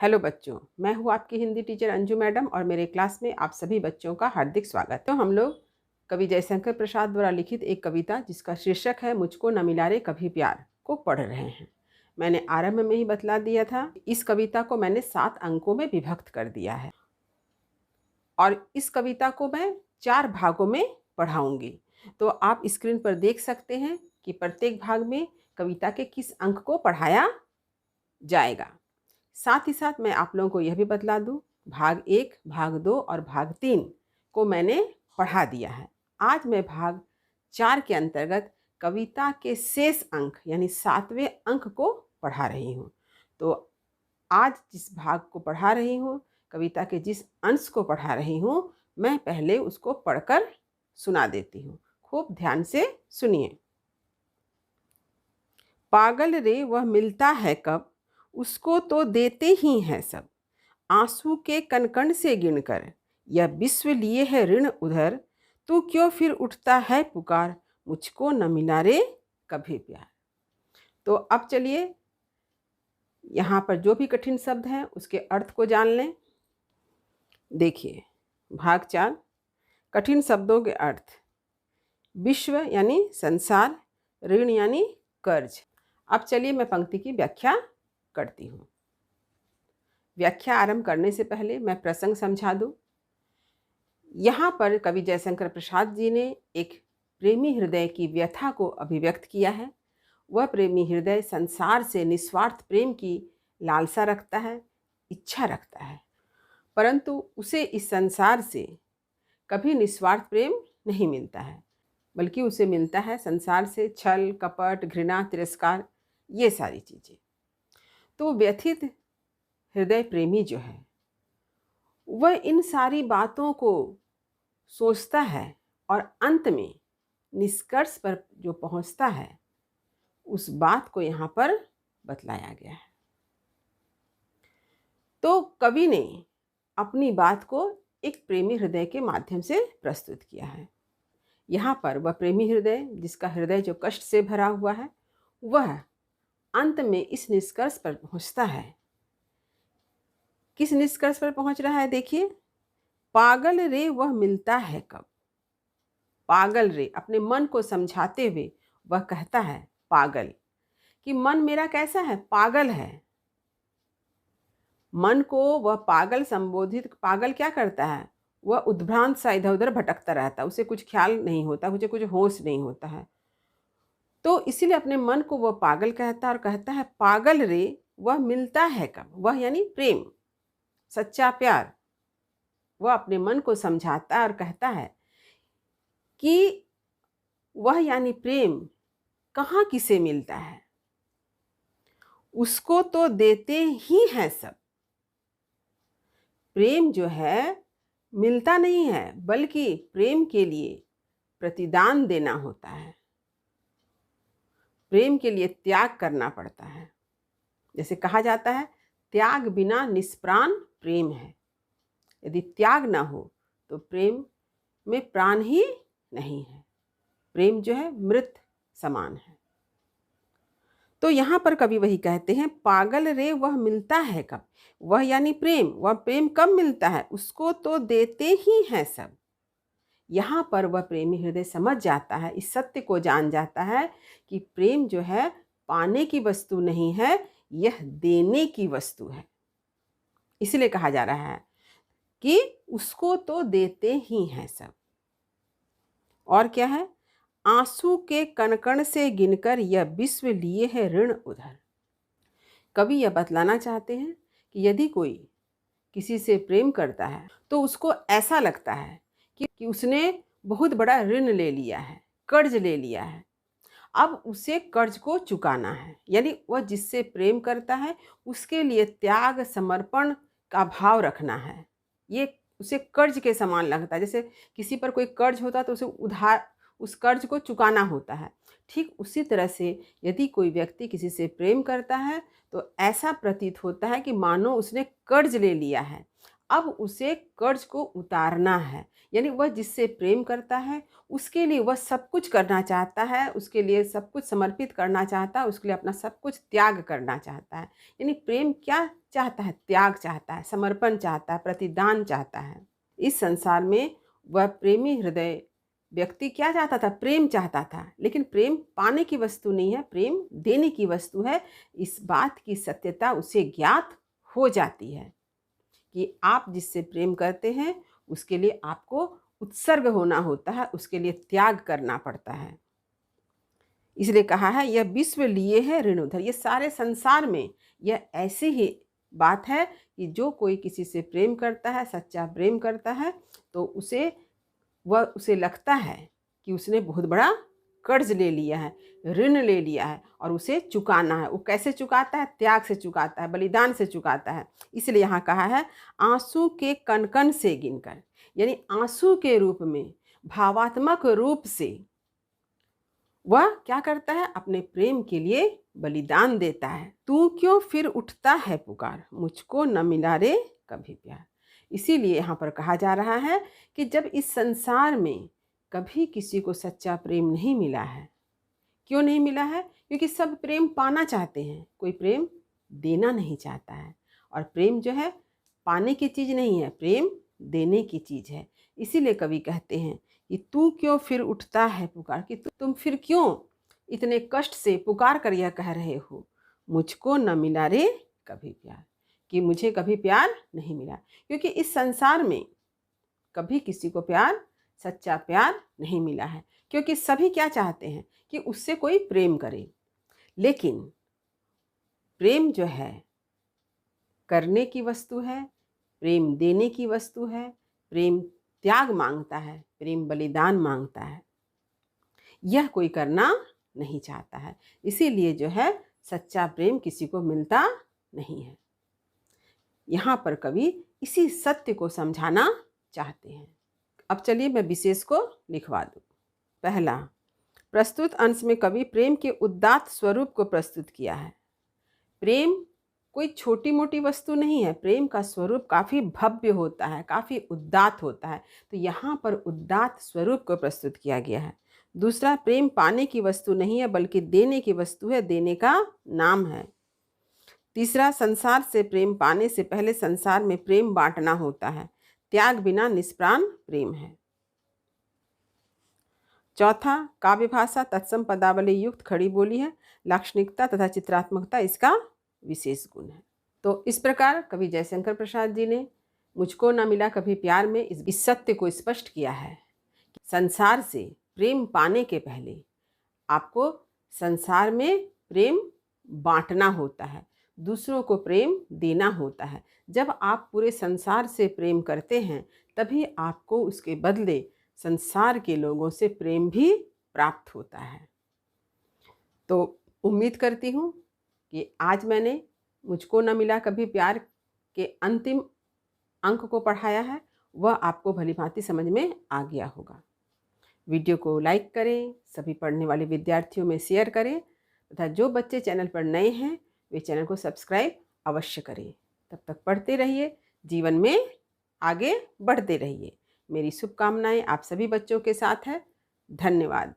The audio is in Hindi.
हेलो बच्चों, मैं हूँ आपकी हिंदी टीचर अंजू मैडम और मेरे क्लास में आप सभी बच्चों का हार्दिक स्वागत। तो हम लोग कवि जयशंकर प्रसाद द्वारा लिखित एक कविता जिसका शीर्षक है मुझको न मिला रे कभी प्यार को पढ़ रहे हैं। मैंने आरंभ में ही बतला दिया था, इस कविता को मैंने 7 अंकों में विभक्त कर दिया है और इस कविता को मैं 4 भागों में पढ़ाऊंगी। तो आप स्क्रीन पर देख सकते हैं कि प्रत्येक भाग में कविता के किस अंक को पढ़ाया जाएगा। साथ ही साथ मैं आप लोगों को यह भी बतला दूं, भाग 1, भाग 2 और भाग 3 को मैंने पढ़ा दिया है। आज मैं भाग 4 के अंतर्गत कविता के शेष अंक यानी 7वें अंक को पढ़ा रही हूँ। तो आज जिस भाग को पढ़ा रही हूँ, कविता के जिस अंश को पढ़ा रही हूँ, मैं पहले उसको पढ़कर सुना देती हूँ। खूब ध्यान से सुनिए। पागल रे वह मिलता है कब, उसको तो देते ही हैं सब। आंसू के कण-कण से गिनकर यह विश्व लिए है ऋण उधर। तू क्यों फिर उठता है पुकार, मुझको न मिला रे कभी प्यार। तो अब चलिए यहाँ पर जो भी कठिन शब्द हैं उसके अर्थ को जान लें। देखिए, भाग 4 कठिन शब्दों के अर्थ। विश्व यानी संसार, ऋण यानी कर्ज। अब चलिए मैं पंक्ति की व्याख्या करती हूँ। व्याख्या आरंभ करने से पहले मैं प्रसंग समझा दूं। यहाँ पर कवि जयशंकर प्रसाद जी ने एक प्रेमी हृदय की व्यथा को अभिव्यक्त किया है। वह प्रेमी हृदय संसार से निस्वार्थ प्रेम की लालसा रखता है, इच्छा रखता है, परंतु उसे इस संसार से कभी निस्वार्थ प्रेम नहीं मिलता है, बल्कि उसे मिलता है संसार से छल, कपट, घृणा, तिरस्कार, ये सारी चीज़ें। तो व्यथित हृदय प्रेमी जो है वह इन सारी बातों को सोचता है और अंत में निष्कर्ष पर जो पहुंचता है उस बात को यहाँ पर बतलाया गया है। तो कवि ने अपनी बात को एक प्रेमी हृदय के माध्यम से प्रस्तुत किया है। यहाँ पर वह प्रेमी हृदय जिसका हृदय जो कष्ट से भरा हुआ है वह अंत में इस निष्कर्ष पर पहुंचता है। किस निष्कर्ष पर पहुंच रहा है? देखिए, पागल रे वह मिलता है कब। पागल रे, अपने मन को समझाते हुए वह कहता है पागल कि मन मेरा कैसा है? पागल है। मन को वह पागल संबोधित, पागल क्या करता है? वह उद्भ्रांत सा इधर उधर भटकता रहता है, उसे कुछ ख्याल नहीं होता, उसे कुछ होश नहीं होता है। तो इसीलिए अपने मन को वह पागल कहता है और कहता है पागल रे वह मिलता है कब। वह यानी प्रेम, सच्चा प्यार। वह अपने मन को समझाता है और कहता है कि वह यानी प्रेम कहाँ किसे मिलता है, उसको तो देते ही हैं सब। प्रेम जो है मिलता नहीं है, बल्कि प्रेम के लिए प्रतिदान देना होता है, प्रेम के लिए त्याग करना पड़ता है। जैसे कहा जाता है त्याग बिना निष्प्राण प्रेम है। यदि त्याग ना हो तो प्रेम में प्राण ही नहीं है। प्रेम जो है मृत समान है। तो यहाँ पर कवि वही कहते हैं पागल रे वह मिलता है कब। वह यानी प्रेम, वह प्रेम कब मिलता है? उसको तो देते ही हैं सब। यहाँ पर वह प्रेमी हृदय समझ जाता है, इस सत्य को जान जाता है कि प्रेम जो है पाने की वस्तु नहीं है, यह देने की वस्तु है। इसलिए कहा जा रहा है कि उसको तो देते ही हैं सब। और क्या है? आंसू के कण-कण से गिनकर यह विश्व लिए है ऋण उधर। कवि यह बतलाना चाहते हैं कि यदि कोई किसी से प्रेम करता है तो उसको ऐसा लगता है कि उसने बहुत बड़ा ऋण ले लिया है, कर्ज ले लिया है। अब उसे कर्ज को चुकाना है, यानी वह जिससे प्रेम करता है उसके लिए त्याग, समर्पण का भाव रखना है। ये उसे कर्ज के समान लगता है। जैसे किसी पर कोई कर्ज होता है तो उसे उधार उस कर्ज को चुकाना होता है। ठीक उसी तरह से यदि कोई व्यक्ति किसी से प्रेम करता है तो ऐसा प्रतीत होता है कि मानो उसने कर्ज ले लिया है। अब उसे कर्ज को उतारना है। यानी वह जिससे प्रेम करता है उसके लिए वह सब कुछ करना चाहता है, उसके लिए सब कुछ समर्पित करना चाहता है, उसके लिए अपना सब कुछ त्याग करना चाहता है। यानी प्रेम क्या चाहता है? त्याग चाहता है, समर्पण चाहता है, प्रतिदान चाहता है। इस संसार में वह प्रेमी हृदय व्यक्ति क्या चाहता था? प्रेम चाहता था। लेकिन प्रेम पाने की वस्तु नहीं है, प्रेम देने की वस्तु है। इस बात की सत्यता उसे ज्ञात हो जाती है कि आप जिससे प्रेम करते हैं उसके लिए आपको उत्सर्ग होना होता है, उसके लिए त्याग करना पड़ता है। इसलिए कहा है यह विश्व लिए है ऋण उधर। ये सारे संसार में यह ऐसी ही बात है कि जो कोई किसी से प्रेम करता है, सच्चा प्रेम करता है, तो उसे लगता है कि उसने बहुत बड़ा कर्ज ले लिया है, ऋण ले लिया है और उसे चुकाना है। वो कैसे चुकाता है? त्याग से चुकाता है, बलिदान से चुकाता है। इसलिए यहाँ कहा है आंसू के कण-कण से गिनकर। यानी आंसू के रूप में, भावात्मक रूप से वह क्या करता है? अपने प्रेम के लिए बलिदान देता है। तू क्यों फिर उठता है पुकार, मुझको न मिला रे कभी प्यार। इसीलिए यहाँ पर कहा जा रहा है कि जब इस संसार में कभी किसी को सच्चा प्रेम नहीं मिला है। क्यों नहीं मिला है? क्योंकि सब प्रेम पाना चाहते हैं, कोई प्रेम देना नहीं चाहता है। और प्रेम जो है पाने की चीज़ नहीं है, प्रेम देने की चीज़ है। इसीलिए कवि कहते हैं कि तू क्यों फिर उठता है पुकार, कि तुम फिर क्यों इतने कष्ट से पुकार कर यह कह रहे हो, मुझको न मिला रे कभी प्यार, कि मुझे कभी प्यार नहीं मिला। क्योंकि इस संसार में कभी किसी को प्यार, सच्चा प्यार नहीं मिला है। क्योंकि सभी क्या चाहते हैं कि उससे कोई प्रेम करे। लेकिन प्रेम जो है करने की वस्तु है, प्रेम देने की वस्तु है, प्रेम त्याग मांगता है, प्रेम बलिदान मांगता है। यह कोई करना नहीं चाहता है। इसीलिए जो है सच्चा प्रेम किसी को मिलता नहीं है। यहाँ पर कवि इसी सत्य को समझाना चाहते हैं। अब चलिए मैं विशेष को लिखवा दूँ। पहला, प्रस्तुत अंश में कवि प्रेम के उदात्त स्वरूप को प्रस्तुत किया है। प्रेम कोई छोटी मोटी वस्तु नहीं है, प्रेम का स्वरूप काफ़ी भव्य होता है, काफ़ी उदात्त होता है। तो यहाँ पर उदात्त स्वरूप को प्रस्तुत किया गया है। दूसरा, प्रेम पाने की वस्तु नहीं है बल्कि देने की वस्तु है, देने का नाम है। तीसरा, संसार से प्रेम पाने से पहले संसार में प्रेम बांटना होता है, त्याग बिना निष्प्राण प्रेम है। चौथा, काव्य भाषा तत्सम पदावली युक्त खड़ी बोली है, लाक्षणिकता तथा चित्रात्मकता इसका विशेष गुण है। तो इस प्रकार कवि जयशंकर प्रसाद जी ने मुझको न मिला कभी प्यार में इस सत्य को स्पष्ट किया है कि संसार से प्रेम पाने के पहले आपको संसार में प्रेम बांटना होता है, दूसरों को प्रेम देना होता है। जब आप पूरे संसार से प्रेम करते हैं तभी आपको उसके बदले संसार के लोगों से प्रेम भी प्राप्त होता है। तो उम्मीद करती हूँ कि आज मैंने मुझको न मिला कभी प्यार के अंतिम अंक को पढ़ाया है, वह आपको भलीभांति समझ में आ गया होगा। वीडियो को लाइक करें, सभी पढ़ने वाले विद्यार्थियों में शेयर करें तथा जो बच्चे चैनल पर नए हैं वे चैनल को सब्सक्राइब अवश्य करें। तब तक पढ़ते रहिए, जीवन में आगे बढ़ते रहिए। मेरी शुभकामनाएं आप सभी बच्चों के साथ है। धन्यवाद।